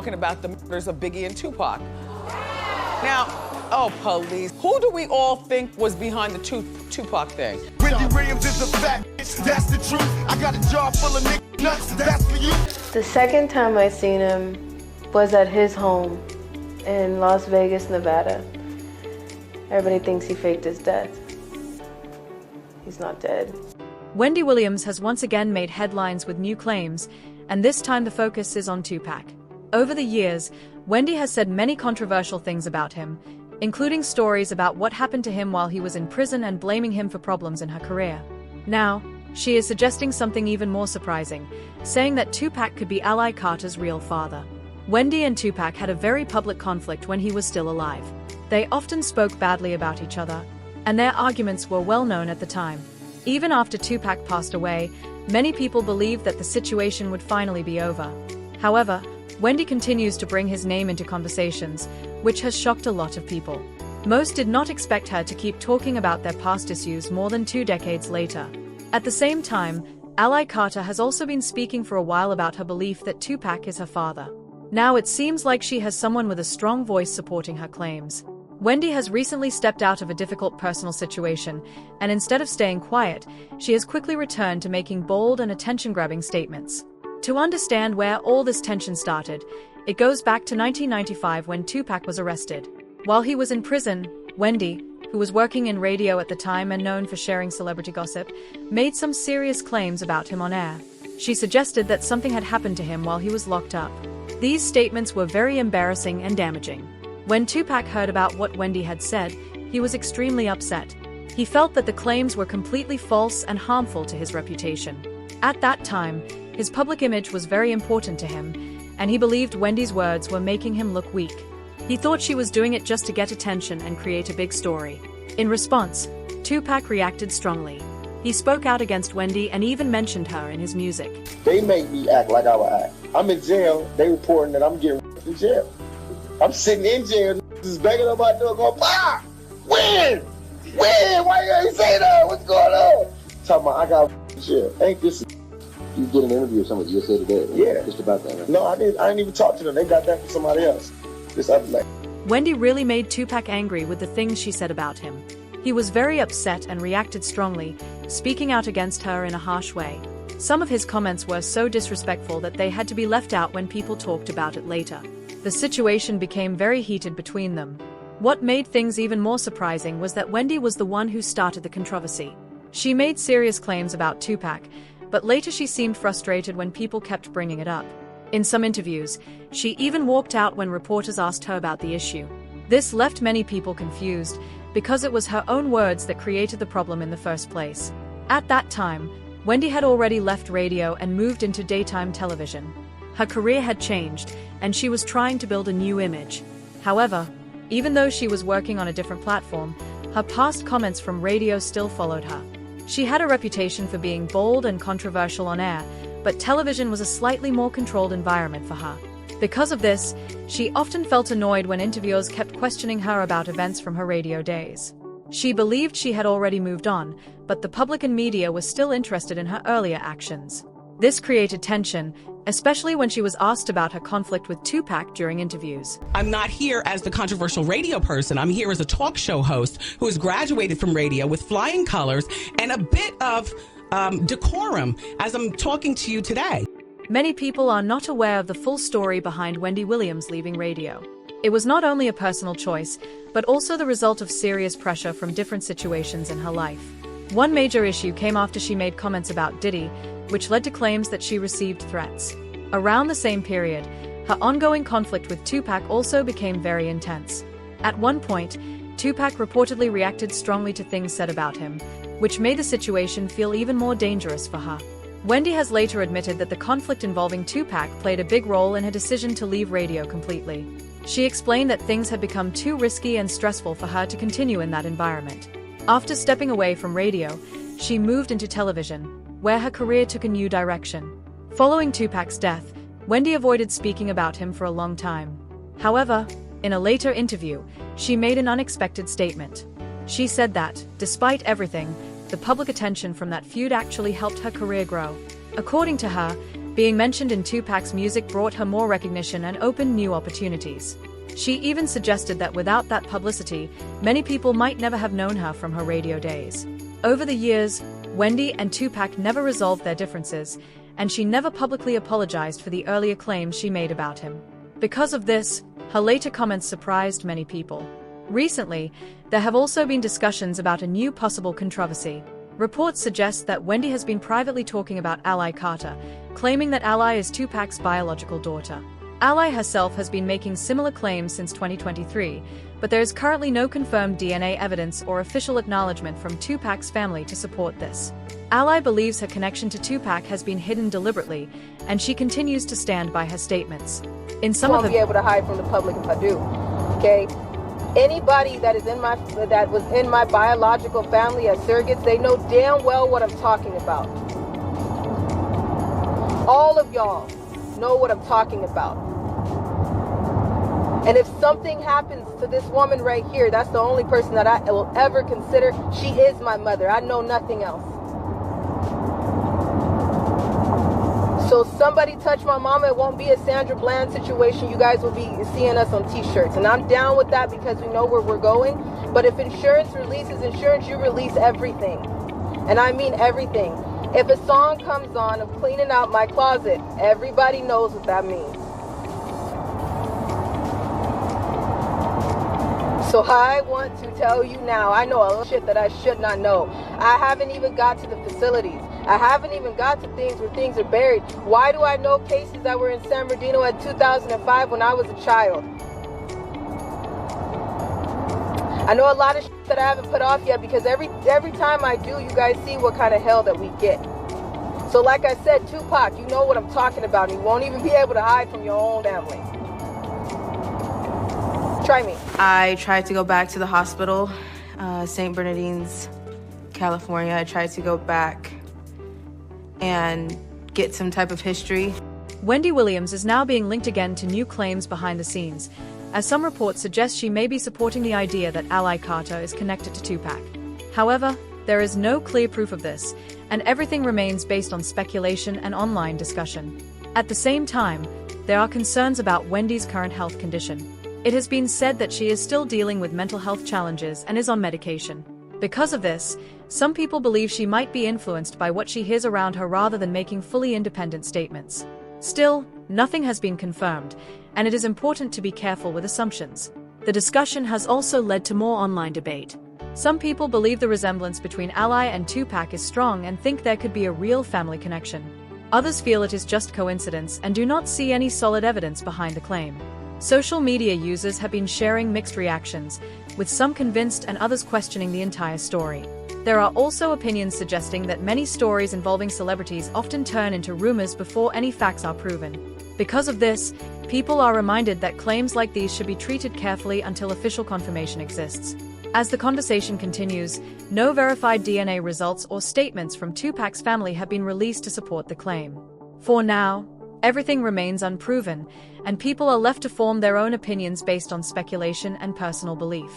talking about the murders of Biggie and Tupac. Now, oh, police. Who do we all think was behind the Tupac thing? Wendy Williams is a fact, that's the truth. I got a jar full of niggas nuts, that's for you. The second time I seen him was at his home in Las Vegas, Nevada. Everybody thinks he faked his death. He's not dead. Wendy Williams has once again made headlines with new claims, and this time the focus is on Tupac. Over the years, Wendy has said many controversial things about him, including stories about what happened to him while he was in prison and blaming him for problems in her career. Now, she is suggesting something even more surprising, saying that Tupac could be Ally Carter's real father. Wendy and Tupac had a very public conflict when he was still alive. They often spoke badly about each other, and their arguments were well known at the time. Even after Tupac passed away, many people believed that the situation would finally be over. However, Wendy continues to bring his name into conversations, which has shocked a lot of people. Most did not expect her to keep talking about their past issues more than 2 decades later. At the same time, Ally Carter has also been speaking for a while about her belief that Tupac is her father. Now it seems like she has someone with a strong voice supporting her claims. Wendy has recently stepped out of a difficult personal situation, and instead of staying quiet, she has quickly returned to making bold and attention-grabbing statements. To understand where all this tension started, it goes back to 1995 when Tupac was arrested. While he was in prison, Wendy, who was working in radio at the time and known for sharing celebrity gossip, made some serious claims about him on air. She suggested that something had happened to him while he was locked up. These statements were very embarrassing and damaging. When Tupac heard about what Wendy had said, he was extremely upset. He felt that the claims were completely false and harmful to his reputation. At that time, his public image was very important to him, and he believed Wendy's words were making him look weak. He thought she was doing it just to get attention and create a big story. In response, Tupac reacted strongly. He spoke out against Wendy and even mentioned her in his music. They make me act like I would act. I'm in jail, they reporting that I'm getting in jail. I'm sitting in jail, just banging on my door going, "Pa! When? Why you ain't say that? What's going on?" Talking about I got in jail. Ain't this? You did an interview with somebody just said today. Yeah. Just about that, right? No, I didn't even talk to them. They got that from somebody else. This other lady. Wendy really made Tupac angry with the things she said about him. He was very upset and reacted strongly, speaking out against her in a harsh way. Some of his comments were so disrespectful that they had to be left out when people talked about it later. The situation became very heated between them. What made things even more surprising was that Wendy was the one who started the controversy. She made serious claims about Tupac, but later she seemed frustrated when people kept bringing it up. In some interviews, she even walked out when reporters asked her about the issue. This left many people confused, because it was her own words that created the problem in the first place. At that time, Wendy had already left radio and moved into daytime television. Her career had changed, and she was trying to build a new image. However, even though she was working on a different platform, her past comments from radio still followed her. She had a reputation for being bold and controversial on air, but television was a slightly more controlled environment for her. Because of this, she often felt annoyed when interviewers kept questioning her about events from her radio days. She believed she had already moved on, but the public and media were still interested in her earlier actions. This created tension, especially when she was asked about her conflict with Tupac during interviews. I'm not here as the controversial radio person. I'm here as a talk show host who has graduated from radio with flying colors and a bit of decorum as I'm talking to you today. Many people are not aware of the full story behind Wendy Williams leaving radio. It was not only a personal choice, but also the result of serious pressure from different situations in her life. One major issue came after she made comments about Diddy, which led to claims that she received threats. Around the same period, her ongoing conflict with Tupac also became very intense. At one point, Tupac reportedly reacted strongly to things said about him, which made the situation feel even more dangerous for her. Wendy has later admitted that the conflict involving Tupac played a big role in her decision to leave radio completely. She explained that things had become too risky and stressful for her to continue in that environment. After stepping away from radio, she moved into television, where her career took a new direction. Following Tupac's death, Wendy avoided speaking about him for a long time. However, in a later interview, she made an unexpected statement. She said that, despite everything, the public attention from that feud actually helped her career grow. According to her, Being mentioned in Tupac's music brought her more recognition and opened new opportunities. She even suggested that without that publicity, many people might never have known her from her radio days. Over the years, Wendy and Tupac never resolved their differences, and she never publicly apologized for the earlier claims she made about him. Because of this, her later comments surprised many people. Recently, there have also been discussions about a new possible controversy. Reports suggest that Wendy has been privately talking about Ally Carter, claiming that Ally is Tupac's biological daughter. Ally herself has been making similar claims since 2023, but there is currently no confirmed DNA evidence or official acknowledgement from Tupac's family to support this. Ally believes her connection to Tupac has been hidden deliberately, and she continues to stand by her statements. In some won't be able to hide from the public if I do. Okay? Anybody that was in my biological family as surrogates, they know damn well what I'm talking about. All of y'all know what I'm talking about. And if something happens to this woman right here, that's the only person that I will ever consider. She is my mother. I know nothing else. So if somebody touch my mama, it won't be a Sandra Bland situation. You guys will be seeing us on t-shirts. And I'm down with that because we know where we're going. But if insurance releases insurance, you release everything. And I mean everything. If a song comes on of cleaning out my closet, everybody knows what that means. So I want to tell you now, I know a lot of shit that I should not know. I haven't even got to the facilities. I haven't even got to things where things are buried. Why do I know cases that were in San Bernardino in 2005 when I was a child? I know a lot of shit that I haven't put off yet because every time I do, you guys see what kind of hell that we get. So like I said, Tupac, you know what I'm talking about. And you won't even be able to hide from your own family. Try me. I tried to go back to the hospital, St. Bernardine's, California. I tried to go back and get some type of history. Wendy Williams is now being linked again to new claims behind the scenes, as some reports suggest she may be supporting the idea that Ally Carter is connected to Tupac. However, there is no clear proof of this, and everything remains based on speculation and online discussion. At the same time, there are concerns about Wendy's current health condition. It has been said that she is still dealing with mental health challenges and is on medication. Because of this, some people believe she might be influenced by what she hears around her rather than making fully independent statements. Still, nothing has been confirmed, and it is important to be careful with assumptions. The discussion has also led to more online debate. Some people believe the resemblance between Ally and Tupac is strong and think there could be a real family connection. Others feel it is just coincidence and do not see any solid evidence behind the claim. Social media users have been sharing mixed reactions, with some convinced and others questioning the entire story. There are also opinions suggesting that many stories involving celebrities often turn into rumors before any facts are proven. Because of this, people are reminded that claims like these should be treated carefully until official confirmation exists. As the conversation continues, no verified DNA results or statements from Tupac's family have been released to support the claim. For now, everything remains unproven, and people are left to form their own opinions based on speculation and personal belief.